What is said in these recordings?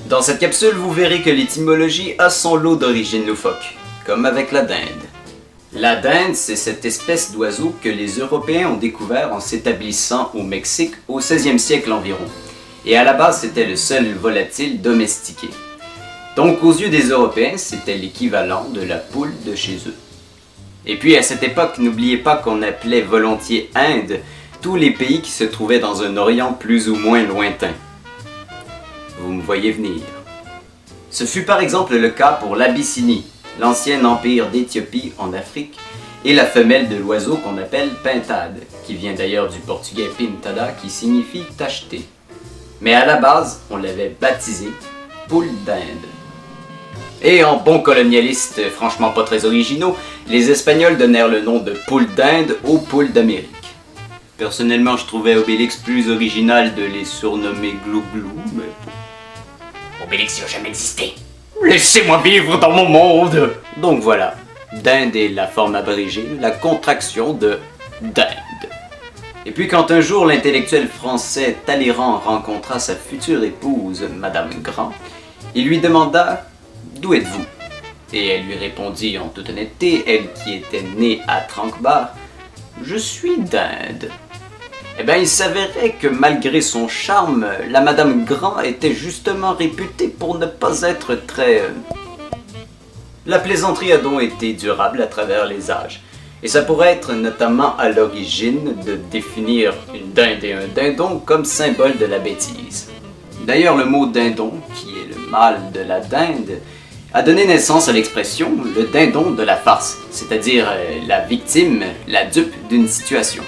Dans cette capsule, vous verrez que l'étymologie a son lot d'origines loufoques, comme avec la dinde. La dinde, c'est cette espèce d'oiseau que les Européens ont découvert en s'établissant au Mexique au 16e siècle environ. Et à la base, c'était le seul volatile domestiqué. Donc aux yeux des Européens, c'était l'équivalent de la poule de chez eux. Et puis à cette époque, n'oubliez pas qu'on appelait volontiers Inde tous les pays qui se trouvaient dans un Orient plus ou moins lointain. Vous me voyez venir. Ce fut par exemple le cas pour l'Abyssinie, l'ancien empire d'Éthiopie en Afrique, et la femelle de l'oiseau qu'on appelle pintade, qui vient d'ailleurs du portugais pintada qui signifie tacheter. Mais à la base, on l'avait baptisé poule d'Inde. Et en bons colonialistes franchement pas très originaux, les Espagnols donnèrent le nom de poule d'Inde aux poules d'Amérique. Personnellement, je trouvais Obélix plus original de les surnommer Glouglou, mais bon. Obélix n'a jamais existé. Laissez-moi vivre dans mon monde! Donc voilà, dinde est la forme abrégée, la contraction de dinde. Et puis quand un jour l'intellectuel français Talleyrand rencontra sa future épouse, Madame Grand, il lui demanda « D'où êtes-vous » Et elle lui répondit en toute honnêteté, elle qui était née à Tranquebar, « Je suis d'Inde ». Eh bien, il s'avérait que malgré son charme, la Madame Grand était justement réputée pour ne pas être très... La plaisanterie a donc été durable à travers les âges. Et ça pourrait être notamment à l'origine de définir une dinde et un dindon comme symbole de la bêtise. D'ailleurs, le mot dindon, qui est le mâle de la dinde, a donné naissance à l'expression « le dindon de la farce », c'est-à-dire la victime, la dupe d'une situation.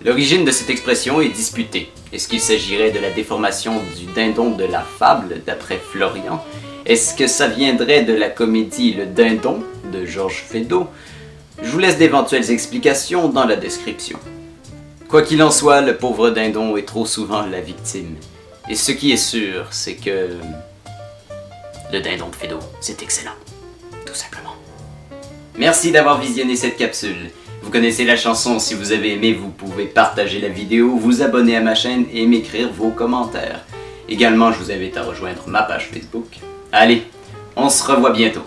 L'origine de cette expression est disputée. Est-ce qu'il s'agirait de la déformation du dindon de la fable, d'après Florian? Est-ce que ça viendrait de la comédie Le Dindon, de Georges Feydeau? Je vous laisse d'éventuelles explications dans la description. Quoi qu'il en soit, le pauvre dindon est trop souvent la victime. Et ce qui est sûr, c'est que... Le dindon de Feydeau, c'est excellent. Tout simplement. Merci d'avoir visionné cette capsule. Vous connaissez la chanson, si vous avez aimé, vous pouvez partager la vidéo, vous abonner à ma chaîne et m'écrire vos commentaires. Également, je vous invite à rejoindre ma page Facebook. Allez, on se revoit bientôt.